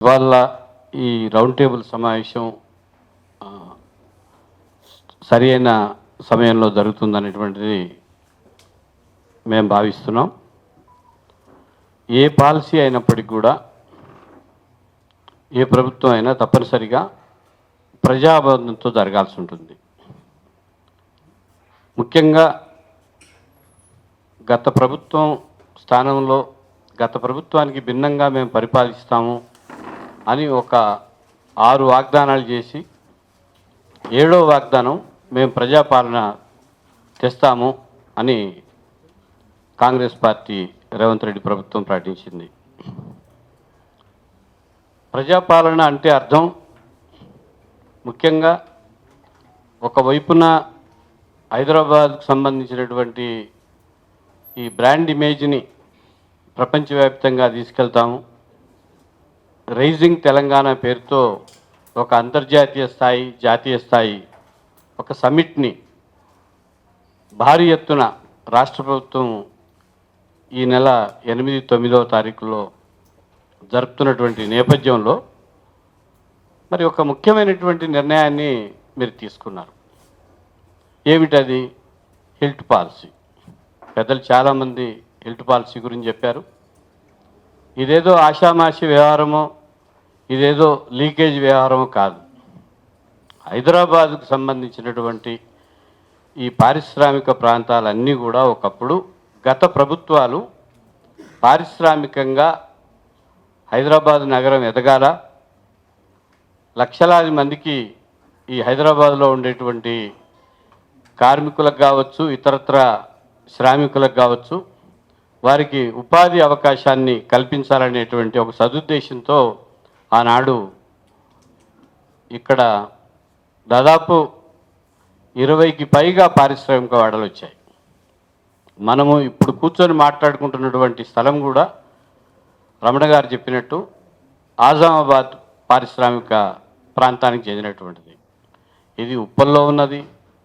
ఇవాళ ఈ round table సమావేశం సరి అయిన సమయంలో జరుగుతుందనేటువంటిది మేము భావిస్తున్నాం. ఏ పాలసీ అయినప్పటికీ కూడా ఏ ప్రభుత్వం అయినా తప్పనిసరిగా ప్రజాబోధంతో జరగాల్సి ఉంటుంది. ముఖ్యంగా గత ప్రభుత్వం స్థానంలో గత ప్రభుత్వానికి భిన్నంగా మేము పరిపాలిస్తాము అని ఒక 6 వాగ్దానాలు చేసి 7వ వాగ్దానం మేము ప్రజాపాలన తెస్తాము అని కాంగ్రెస్ పార్టీ రేవంత్ రెడ్డి ప్రభుత్వం ప్రకటించింది. ప్రజాపాలన అంటే అర్థం ముఖ్యంగా ఒకవైపున హైదరాబాద్కు సంబంధించినటువంటి ఈ బ్రాండ్ ఇమేజ్ని ప్రపంచవ్యాప్తంగా తీసుకెళ్తాము. రైజింగ్ తెలంగాణ పేరుతో ఒక అంతర్జాతీయ స్థాయి జాతీయ స్థాయి ఒక సమిట్ని భారీ ఎత్తున రాష్ట్ర ప్రభుత్వం ఈ నెల 8-9వ తారీఖులో జరుపుతున్నటువంటి నేపథ్యంలో మరి ఒక ముఖ్యమైనటువంటి నిర్ణయాన్ని మీరు తీసుకున్నారు. ఏమిటది? Health policy. పెద్దలు చాలామంది హెల్త్ పాలసీ గురించి చెప్పారు. ఇదేదో ఆషామాషి వ్యవహారమో ఇదేదో లీకేజ్ వ్యవహారమో కాదు. హైదరాబాద్కు సంబంధించినటువంటి ఈ పారిశ్రామిక ప్రాంతాలన్నీ కూడా ఒకప్పుడు గత ప్రభుత్వాలు పారిశ్రామికంగా హైదరాబాద్ నగరం ఎదగాల, లక్షలాది మందికి ఈ హైదరాబాద్లో ఉండేటువంటి కార్మికులకు కావచ్చు, ఇతరత్ర శ్రామికులకు కావచ్చు, వారికి ఉపాధి అవకాశాన్ని కల్పించాలనేటువంటి ఒక సదుద్దేశంతో ఆనాడు ఇక్కడ దాదాపు 20కి పైగా పారిశ్రామిక వాడలు వచ్చాయి. మనము ఇప్పుడు కూర్చొని మాట్లాడుకుంటున్నటువంటి స్థలం కూడా రమణ గారు చెప్పినట్టు ఆజామాబాద్ పారిశ్రామిక ప్రాంతానికి చెందినటువంటిది. ఇది ఉప్పల్లో ఉన్నది,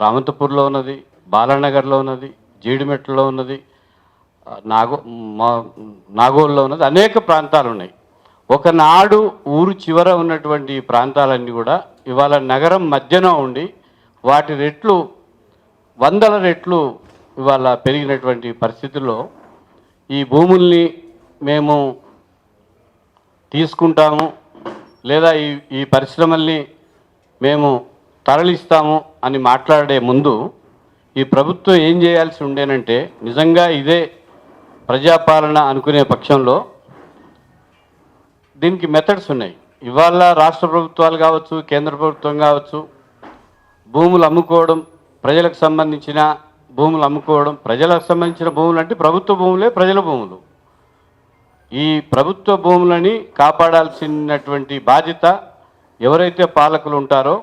రామంతపూర్లో ఉన్నది, బాలానగర్లో ఉన్నది, జీడిమెట్లలో ఉన్నది, నాగోల్లో ఉన్నది, అనేక ప్రాంతాలు ఉన్నాయి. ఒకనాడు ఊరు చివర ఉన్నటువంటి ప్రాంతాలన్నీ కూడా ఇవాళ నగరం మధ్యన ఉండి వాటి రెట్లు 100 రెట్లు ఇవాళ పెరిగినటువంటి పరిస్థితుల్లో ఈ భూముల్ని మేము తీసుకుంటాము లేదా ఈ పరిశ్రమల్ని మేము తరలిస్తాము అని మాట్లాడే ముందు ఈ ప్రభుత్వం ఏం చేయాల్సి ఉండేనంటే, నిజంగా ఇదే ప్రజాపాలన అనుకునే పక్షంలో దీనికి మెథడ్స్ ఉన్నాయి. ఇవాళ రాష్ట్ర ప్రభుత్వాలు కావచ్చు, కేంద్ర ప్రభుత్వం కావచ్చు, భూములు అమ్ముకోవడం, ప్రజలకు సంబంధించిన భూములు అమ్ముకోవడం, ప్రజలకు సంబంధించిన భూములు అంటే ప్రభుత్వ భూములే ప్రజల భూములు. ఈ ప్రభుత్వ భూములని కాపాడాల్సినటువంటి బాధ్యత ఎవరైతే పాలకులు ఉంటారో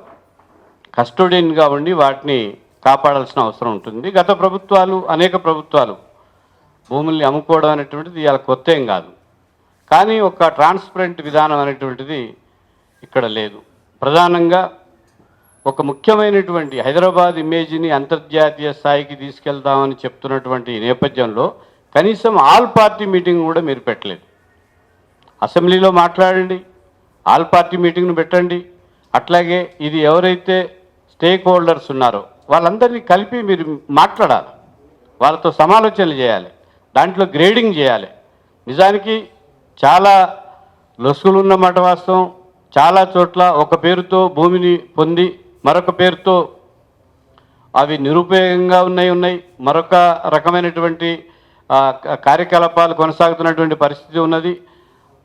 కస్టోడియన్గా ఉండి వాటిని కాపాడాల్సిన అవసరం ఉంటుంది. గత ప్రభుత్వాలు, అనేక ప్రభుత్వాలు భూముల్ని అమ్ముకోవడం అనేటువంటిది ఇవాళ కొత్త ఏం కాదు. కానీ ఒక ట్రాన్స్పరెంట్ విధానం అనేటువంటిది ఇక్కడ లేదు. ప్రధానంగా ఒక ముఖ్యమైనటువంటి హైదరాబాద్ ఇమేజ్ని అంతర్జాతీయ స్థాయికి తీసుకెళ్తామని చెప్తున్నటువంటి నేపథ్యంలో కనీసం ఆల్ పార్టీ మీటింగ్ కూడా మీరు పెట్టలేదు. అసెంబ్లీలో మాట్లాడండి, ఆల్ పార్టీ మీటింగ్ను పెట్టండి. అట్లాగే ఇది ఎవరైతే స్టేక్ హోల్డర్స్ ఉన్నారో వాళ్ళందరినీ కలిపి మీరు మాట్లాడాలి, వాళ్ళతో సమాలోచనలు చేయాలి, దాంట్లో గ్రేడింగ్ చేయాలి. నిజానికి చాలా లొసుగులు ఉన్నమాట వాస్తవం. చాలా చోట్ల ఒక పేరుతో భూమిని పొంది మరొక పేరుతో అవి నిరుపయోగంగా ఉన్నాయి, మరొక రకమైనటువంటి కార్యకలాపాలు కొనసాగుతున్నటువంటి పరిస్థితి ఉన్నది.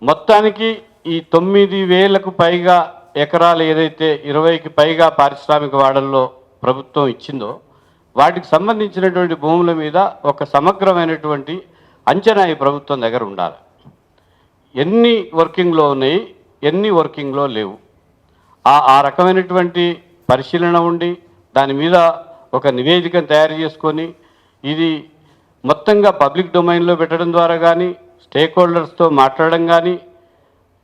మొత్తానికి ఈ 9,000కు పైగా ఎకరాలు ఏదైతే 20కి పైగా పారిశ్రామిక వాడల్లో ప్రభుత్వం ఇచ్చిందో వాటికి సంబంధించినటువంటి భూముల మీద ఒక సమగ్రమైనటువంటి అంచనా ఈ ప్రభుత్వం దగ్గర ఉండాలి. ఎన్ని వర్కింగ్లో ఉన్నాయి, ఎన్ని వర్కింగ్లో లేవు, ఆ రకమైనటువంటి పరిశీలన ఉండి దాని మీద ఒక నివేదికను తయారు చేసుకొని ఇది మొత్తంగా పబ్లిక్ డొమైన్లో పెట్టడం ద్వారా కానీ, స్టేక్ హోల్డర్స్తో మాట్లాడడం కానీ,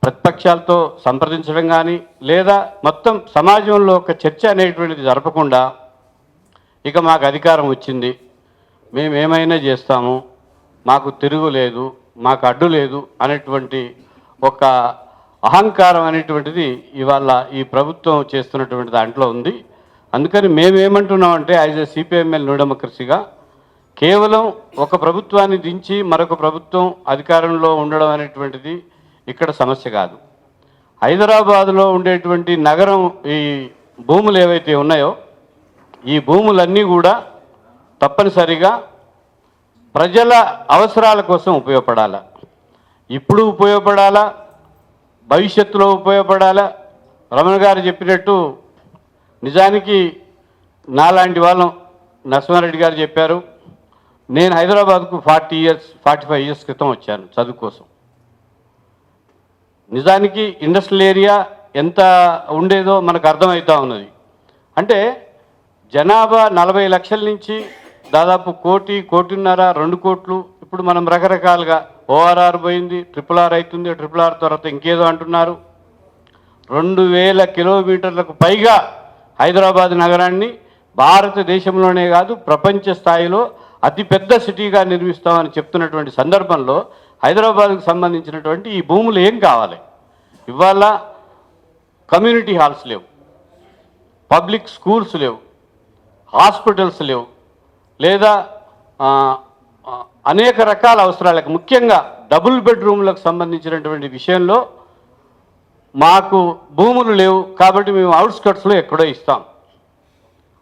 ప్రతిపక్షాలతో సంప్రదించడం కానీ, లేదా మొత్తం సమాజంలో ఒక చర్చ అనేటువంటిది జరపకుండా ఇక మాకు అధికారం వచ్చింది, మేమేమైనా చేస్తాము, మాకు తిరుగు లేదు, మాకు అడ్డు లేదు అనేటువంటి ఒక అహంకారం అనేటువంటిది ఇవాళ ఈ ప్రభుత్వం చేస్తున్నటువంటి దాంట్లో ఉంది. అందుకని మేమేమంటున్నామంటే యాజ్ ఏ సిపిఎంఎల్ న్యూ డెమోక్రసీగా కేవలం ఒక ప్రభుత్వాన్ని దించి మరొక ప్రభుత్వం అధికారంలో ఉండడం అనేటువంటిది ఇక్కడ సమస్య కాదు. హైదరాబాదులో ఉండేటువంటి నగరం ఈ భూములు ఏవైతే ఉన్నాయో ఈ భూములన్నీ కూడా తప్పనిసరిగా ప్రజల అవసరాల కోసం ఉపయోగపడాలా, ఇప్పుడు ఉపయోగపడాలా, భవిష్యత్తులో ఉపయోగపడాలా. రమణ గారు చెప్పినట్టు నిజానికి నాలాంటి వాళ్ళం, నరసింహారెడ్డి గారు చెప్పారు, నేను హైదరాబాద్కు 45 ఇయర్స్ క్రితం వచ్చాను చదువు కోసం. నిజానికి ఇండస్ట్రియల్ ఏరియా ఎంత ఉండేదో మనకు అర్థమవుతూ ఉన్నది. అంటే జనాభా 40 లక్షల నుంచి దాదాపు 1 కోటిన్నర 2 కోట్లు. ఇప్పుడు మనం రకరకాలుగా ఓఆర్ఆర్ పోయింది, RRR అవుతుంది, RRR తర్వాత ఇంకేదో అంటున్నారు. 2000 కిలోమీటర్లకు పైగా హైదరాబాద్ నగరాన్ని భారతదేశంలోనే కాదు ప్రపంచ స్థాయిలో అతిపెద్ద సిటీగా నిర్మిస్తామని చెప్తున్నటువంటి సందర్భంలో హైదరాబాద్కు సంబంధించినటువంటి ఈ భూములు ఏం కావాలి? ఇవాళ కమ్యూనిటీ హాల్స్ లేవు, పబ్లిక్ స్కూల్స్ లేవు, హాస్పిటల్స్ లేవు, లేదా అనేక రకాల అవసరాలకు ముఖ్యంగా డబుల్ బెడ్రూమ్లకు సంబంధించినటువంటి విషయంలో మాకు భూములు లేవు కాబట్టి మేము అవుట్స్కట్స్లో ఎక్కడో ఇస్తాం.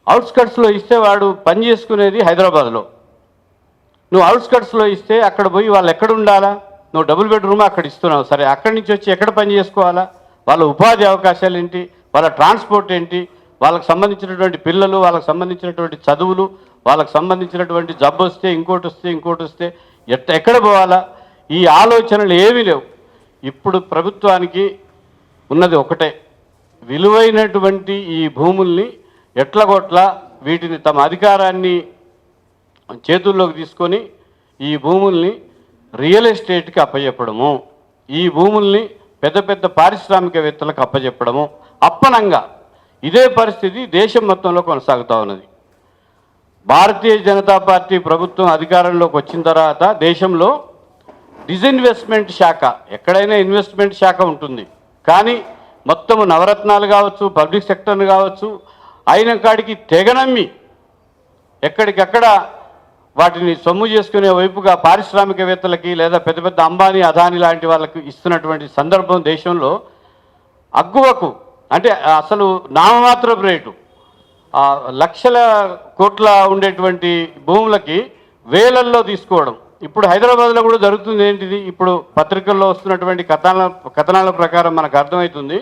అవుట్స్కట్స్లో ఇస్తే వాడు పని చేసుకునేది హైదరాబాద్లో, నువ్వు అవుట్స్కట్స్లో ఇస్తే అక్కడ పోయి వాళ్ళు ఎక్కడ ఉండాలా? నువ్వు డబుల్ బెడ్రూమ్ అక్కడ ఇస్తున్నావు, సరే అక్కడి నుంచి వచ్చి ఎక్కడ పని చేసుకోవాలా? వాళ్ళ ఉపాధి అవకాశాలు ఏంటి? వాళ్ళ ట్రాన్స్పోర్ట్ ఏంటి? వాళ్ళకి సంబంధించినటువంటి పిల్లలు, వాళ్ళకి సంబంధించినటువంటి చదువులు, వాళ్ళకి సంబంధించినటువంటి జబ్బు వస్తే ఇంకోటి వస్తే ఎక్కడ పోవాలా? ఈ ఆలోచనలు ఏమీ లేవు. ఇప్పుడు ప్రభుత్వానికి ఉన్నది ఒకటే, విలువైనటువంటి ఈ భూముల్ని ఎట్లగొట్లా వీటిని తమ అధికారాన్ని చేతుల్లోకి తీసుకొని ఈ భూముల్ని రియల్ ఎస్టేట్కి అప్పచెప్పడము, ఈ భూముల్ని పెద్ద పెద్ద పారిశ్రామికవేత్తలకు అప్పచెప్పడము, అప్పనంగా ఇదే పరిస్థితి దేశం మొత్తంలో కొనసాగుతూ ఉన్నది. భారతీయ జనతా పార్టీ ప్రభుత్వం అధికారంలోకి వచ్చిన తర్వాత దేశంలో డిజిన్వెస్ట్మెంట్ శాఖ, ఎక్కడైనా ఇన్వెస్ట్మెంట్ శాఖ ఉంటుంది, కానీ మొత్తము నవరత్నాలు కావచ్చు, పబ్లిక్ సెక్టర్ను కావచ్చు, అయిన కాడికి తెగనమ్మి ఎక్కడికక్కడ వాటిని సొమ్ము చేసుకునే వైపుగా పారిశ్రామికవేత్తలకి లేదా పెద్ద పెద్ద అంబానీ అదానీ లాంటి వాళ్ళకి ఇస్తున్నటువంటి సందర్భం దేశంలో అగ్గువకు, అంటే అసలు నామమాత్రపు రేటు లక్షల కోట్ల ఉండేటువంటి భూములకి వేలల్లో తీసుకోవడం. ఇప్పుడు హైదరాబాద్లో కూడా జరుగుతుంది. ఏంటిది? ఇప్పుడు పత్రికల్లో వస్తున్నటువంటి కథనాల ప్రకారం మనకు అర్థమవుతుంది,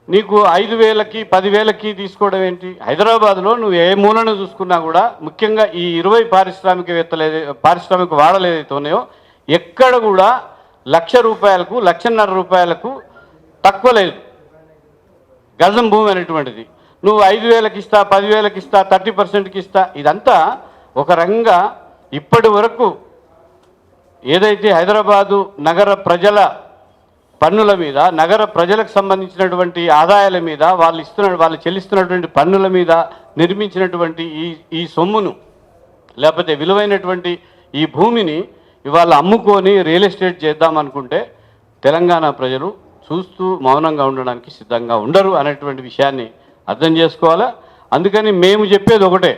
నీకు 5,000కి 10,000కి తీసుకోవడం ఏంటి? హైదరాబాద్లో నువ్వు ఏ మూలను చూసుకున్నా కూడా ముఖ్యంగా ఈ 20 పారిశ్రామిక వాడలు ఏదైతే ఉన్నాయో ఎక్కడ కూడా ₹1,00,000కు ₹1,50,000 తక్కువ లేదు గజం భూమి అనేటువంటిది. నువ్వు 5,000కి ఇస్తా, 10,000కి ఇస్తా, 30%కి ఇస్తా, ఇదంతా ఒక రకంగా ఇప్పటి వరకు ఏదైతే హైదరాబాదు నగర ప్రజల పన్నుల మీద, నగర ప్రజలకు సంబంధించినటువంటి ఆదాయాల మీద, వాళ్ళు చెల్లిస్తున్నటువంటి పన్నుల మీద నిర్మించినటువంటి ఈ సొమ్మును, లేకపోతే విలువైనటువంటి ఈ భూమిని ఇవాళ అమ్ముకొని రియల్ ఎస్టేట్ చేద్దామనుకుంటే తెలంగాణ ప్రజలు చూస్తూ మౌనంగా ఉండడానికి సిద్ధంగా ఉండరు అనేటువంటి విషయాన్ని అర్థం చేసుకోవాలా. అందుకని మేము చెప్పేది ఒకటే,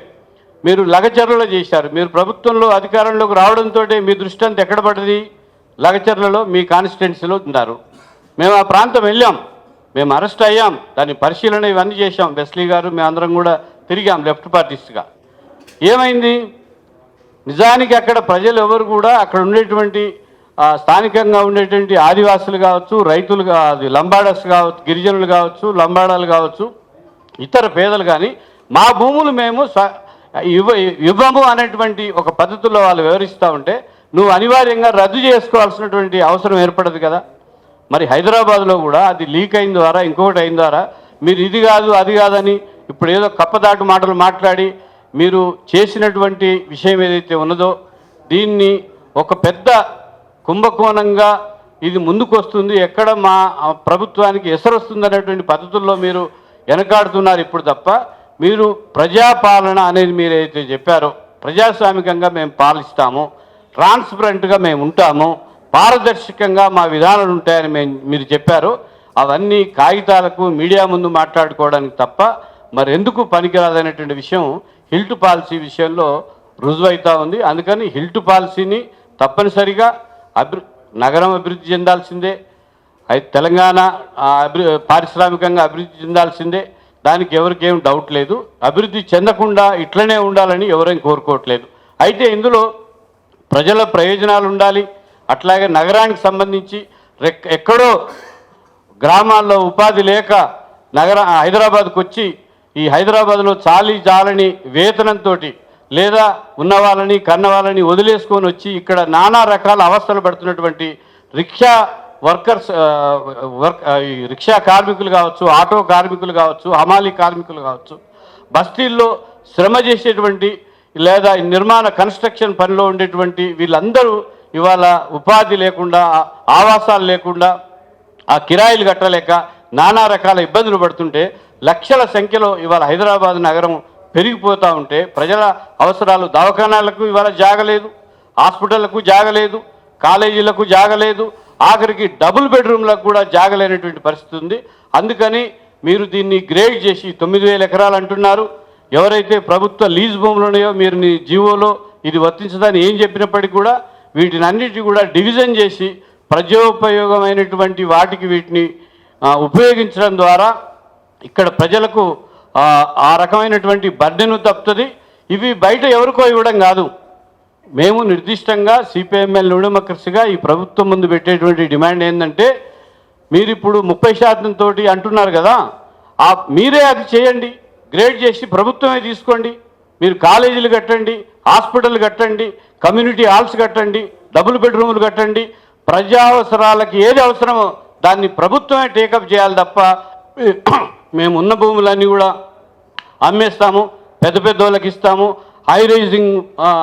మీరు లగచర్లలో చేశారు, మీరు ప్రభుత్వంలో అధికారంలోకి రావడంతో మీ దృష్టి అంతా ఎక్కడ పడ్డది? లగచర్లలో మీ కాన్స్టిట్యున్సీలో ఉన్నారు. మేము ఆ ప్రాంతం వెళ్ళాం, మేము అరెస్ట్ అయ్యాం, దాని పరిశీలన ఇవన్నీ చేశాం. వెస్లీ గారు మేమందరం కూడా తిరిగాం లెఫ్ట్ పార్టీస్గా. ఏమైంది? నిజానికి అక్కడ ప్రజలు ఎవరు కూడా అక్కడ ఉండేటువంటి స్థానికంగా ఉండేటువంటి ఆదివాసులు కావచ్చు, రైతులు లంబాడస్ కావచ్చు, గిరిజనులు కావచ్చు, లంబాడాలు కావచ్చు, ఇతర పేదలు కానీ మా భూములు మేము ఇవ్వము అనేటువంటి ఒక పద్ధతిలో వాళ్ళు వివరిస్తూ ఉంటే నువ్వు అనివార్యంగా రద్దు చేసుకోవాల్సినటువంటి అవసరం ఏర్పడదు కదా. మరి హైదరాబాద్లో కూడా అది లీక్ అయిన ద్వారా, ఇంకొకటి అయిన ద్వారా మీరు ఇది కాదు అది కాదని ఇప్పుడు ఏదో కప్పదాటు మాటలు మాట్లాడి మీరు చేసినటువంటి విషయం ఏదైతే ఉన్నదో దీన్ని ఒక పెద్ద కుంభకోణంగా ఇది ముందుకు వస్తుంది, ఎక్కడ మా ప్రభుత్వానికి ఎసరు వస్తుంది అనేటువంటి పద్ధతుల్లో మీరు వెనకాడుతున్నారు ఇప్పుడు తప్ప, మీరు ప్రజాపాలన అనేది మీరు ఏదైతే చెప్పారో ప్రజాస్వామికంగా మేము పాలిస్తాము, ట్రాన్స్పరెంట్గా మేము ఉంటాము, పారదర్శకంగా మా విధానాలు ఉంటాయని మీరు చెప్పారు. అవన్నీ కాగితాలకు మీడియా ముందు మాట్లాడుకోవడానికి తప్ప మరి ఎందుకు పనికిరాదనేటువంటి విషయం హిల్ట్ పాలసీ విషయంలో రుజువైతా ఉంది. అందుకని హిల్ట్ పాలసీని తప్పనిసరిగా నగరం అభివృద్ధి చెందాల్సిందే, తెలంగాణ పారిశ్రామికంగా అభివృద్ధి చెందాల్సిందే, దానికి ఎవరికి ఏం డౌట్ లేదు. అభివృద్ధి చెందకుండా ఇట్లనే ఉండాలని ఎవరేం కోరుకోవట్లేదు. అయితే ఇందులో ప్రజల ప్రయోజనాలు ఉండాలి. అట్లాగే నగరానికి సంబంధించి ఎక్కడో గ్రామాల్లో ఉపాధి లేక హైదరాబాద్కు వచ్చి ఈ హైదరాబాద్లో చాలని వేతనంతో లేదా ఉన్న వాళ్ళని కన్న వాళ్ళని వదిలేసుకొని వచ్చి ఇక్కడ నానా రకాల అవస్థలు పడుతున్నటువంటి రిక్షా వర్కర్స్ రిక్షా కార్మికులు కావచ్చు, ఆటో కార్మికులు కావచ్చు, హమాలీ కార్మికులు కావచ్చు, బస్తీల్లో శ్రమ చేసేటువంటి లేదా నిర్మాణ కన్స్ట్రక్షన్ పనిలో ఉండేటువంటి వీళ్ళందరూ ఇవాళ ఉపాధి లేకుండా, ఆవాసాలు లేకుండా, ఆ కిరాయిలు కట్టలేక నానా రకాల ఇబ్బందులు పడుతుంటే లక్షల సంఖ్యలో ఇవాళ హైదరాబాద్ నగరం పెరిగిపోతూ ఉంటే ప్రజల అవసరాలు, దవాఖానాలకు ఇవాళ జాగలేదు, హాస్పిటళ్లకు జాగలేదు, కాలేజీలకు జాగలేదు, ఆఖరికి డబుల్ బెడ్రూమ్లకు కూడా జాగలేనటువంటి పరిస్థితి ఉంది. అందుకని మీరు దీన్ని గ్రేడ్ చేసి 9,000 ఎకరాలు అంటున్నారు. ఎవరైతే ప్రభుత్వ లీజ్ భూములు ఉన్నాయో మీరు నీ జీవోలో ఇది వర్తించదని ఏం చెప్పినప్పటికీ కూడా వీటిని అన్నిటి కూడా డివిజన్ చేసి ప్రజోపయోగమైనటువంటి వాటికి వీటిని ఉపయోగించడం ద్వారా ఇక్కడ ప్రజలకు ఆ రకమైనటువంటి బర్డెను తప్పుతుంది. ఇవి బయట ఎవరికో ఇవ్వడం కాదు. మేము నిర్దిష్టంగా సిపిఎంఎల్ న్యూడెమోక్రసీగా ఈ ప్రభుత్వం ముందు పెట్టేటువంటి డిమాండ్ ఏంటంటే మీరు ఇప్పుడు 30% తోటి అంటున్నారు కదా, మీరే అది చేయండి, గ్రేడ్ చేసి ప్రభుత్వమే తీసుకోండి. మీరు కాలేజీలు కట్టండి, హాస్పిటల్ కట్టండి, కమ్యూనిటీ హాల్స్ కట్టండి, డబుల్ బెడ్రూములు కట్టండి. ప్రజా అవసరాలకి ఏది అవసరమో దాన్ని ప్రభుత్వమే టేకప్ చేయాలి తప్ప మేము ఉన్న భూములన్నీ కూడా అమ్మేస్తాము, పెద్ద పెద్ద వాళ్ళకి ఇస్తాము, హై రైజింగ్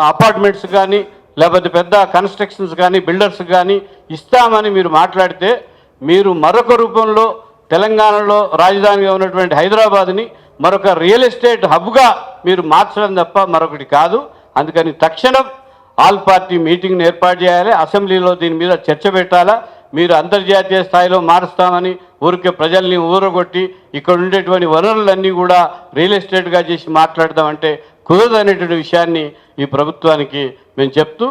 అపార్ట్మెంట్స్ కానీ లేకపోతే పెద్ద కన్స్ట్రక్షన్స్ కానీ బిల్డర్స్ కానీ ఇస్తామని మీరు మాట్లాడితే మీరు మరొక రూపంలో తెలంగాణలో రాజధానిగా ఉన్నటువంటి హైదరాబాద్ని మరొక రియల్ ఎస్టేట్ హబ్గా మీరు మార్చడం తప్ప మరొకటి కాదు. అందుకని తక్షణం ఆల్ పార్టీ మీటింగ్ని ఏర్పాటు చేయాలి, అసెంబ్లీలో దీని మీద చర్చ పెట్టాలా. మీరు అంతర్జాతీయ స్థాయిలో మారుస్తామని ఊరికే ప్రజల్ని ఊరగొట్టి ఇక్కడ ఉండేటువంటి వనరులన్నీ కూడా రియల్ ఎస్టేట్గా చేసి మాట్లాడదామంటే కుదరదనేటువంటి విషయాన్ని ఈ ప్రభుత్వానికి మేము చెప్తూ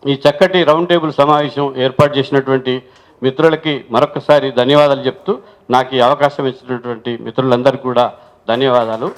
ఈ చక్కటి రౌండ్ టేబుల్ సమావేశం ఏర్పాటు చేసినటువంటి మిత్రులకి మరొకసారి ధన్యవాదాలు చెప్తూ నాకు ఈ అవకాశం ఇచ్చినటువంటి మిత్రులందరికీ కూడా ధన్యవాదాలు.